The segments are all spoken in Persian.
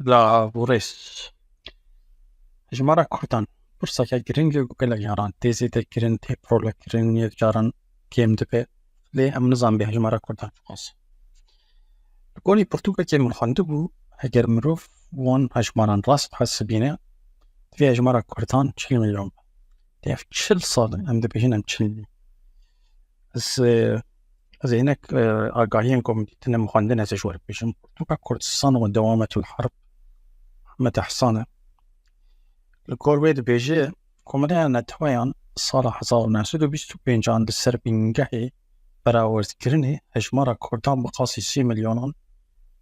لا بوريس هجمارا كردان برسا كا جرين وكلا جاران تيزي تكرين تي برولا كرين يجاران كيم دبي ليه أم نظام به هجمارا كردان خاص قولي برتوكا كيم الخندبو هجر مروف وان هجماران راس حسبينه في هجمارا كردان 20 مليون تعرف تشل صار أم دبي هنا تشل بس هناك أقاهينكم تنم خندنا زجور بيجم برتوكا كردستان ودوامة الحرب متى حصانه الكورويد بيجي كومريا نتويان صالح صار ناسودو بيستو بينجان دسر بينجحي براورد كرني هجمارا كردان بقاسي 3 مليون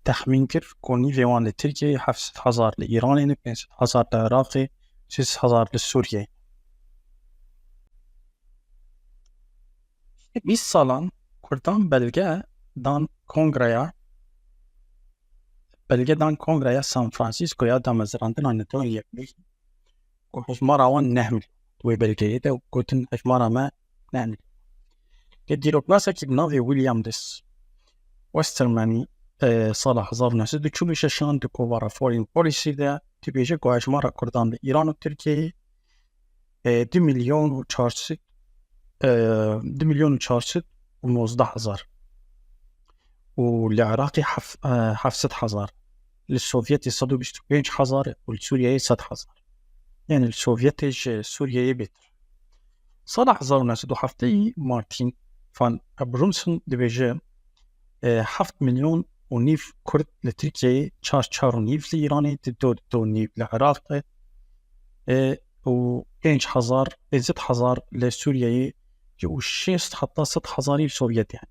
تخمين كر كوني فيوان لتركيا 7,000 لإيراني 5,000 لعراقي 6,000 للسوريا 20 سالان كردان بلغا دان كونغريا سان فرانسيسكو يا دا مزراندنا نتويا وهجمارا وان نهمل توي بلغيتا وكوتن هجمارا ما نعمل كديرو بلاسا كي نافي ويليام ديس وسترماني صالح زارنا سيدو تشوبي شاشان دو كوفارا فورين بوليسي دا تبيجي كو هجمارا كردان بإيران وتركيا 2 مليون و 400 2 مليون و 419,000 والعراقي 7,000 للسوفيتي 125,000 والسوريا 7,000 يعني السوفيتي سوريا بيتر صالح زارنا سيدو حفتي مارتين فان أبرمسن دبيجي 7 مليون ونيف كرد لتركيا 4.5 لإيراني دو نيف للعراق و 5,000 لسوريا و 6,000 للسوفيت يعني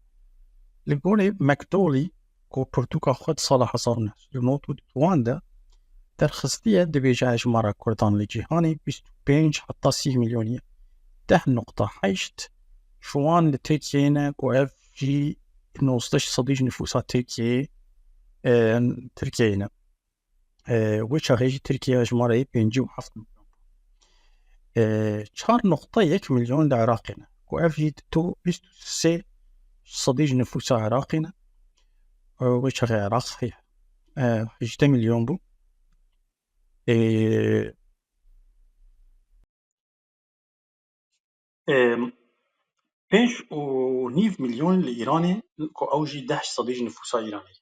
لقولي مكتولي كو برتوكا خد صالح زارنا الموتود رواندا ترخصتية دبيجي هجمارا كردان لجيهاني 25 مليونية 10.8 شوان لتركيا كو في 12 صديق نفوسات تركيا وش غيجي تركيا جماري بينجيو حفظ 4.1 مليون لعراقنا وفي تو بيستو سي صديق نفوسا عراقنا وش غير عراق فيها 2 مليون بو 5.9 مليون لإيراني كو أوجي 10 صديق نفوسا إيرانية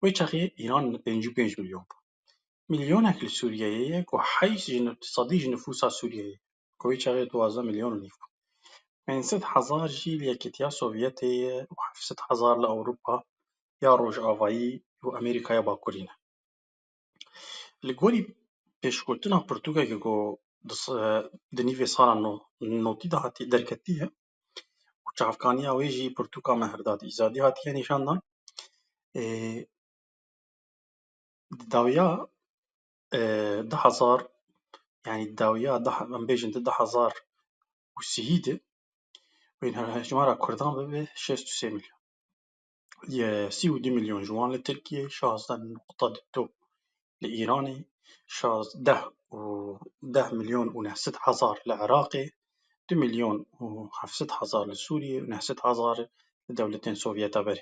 وش غير إيران بينجيو 5 مليون مليونك لسوريا كو حيث صديق نفوسا سوريا كو يشغل 12 مليون ونيف من 6,000 جيل يكتيا سوفيتي و 6,000 لأوروبا يا روج آفايي وأمريكا يا باكورينا لقولي بيشكوتنا برتوغا كو دنيفي صار نوتي دهاتي دركتيها وشافكانيا ويجي برتوغا مهردات إزادي هاتي نشاندان داويا 10,000 يعني الداوية من بيجن 10,000 والسيدة وين هجمارا كردان ببه 6 مليون يا 2 مليون جوان لتركيا 10.2 لإيراني 10 مليون و9,000 لعراقي 2 مليون و7,000 لسوريا و9,000 لدولتين سوفيتا بري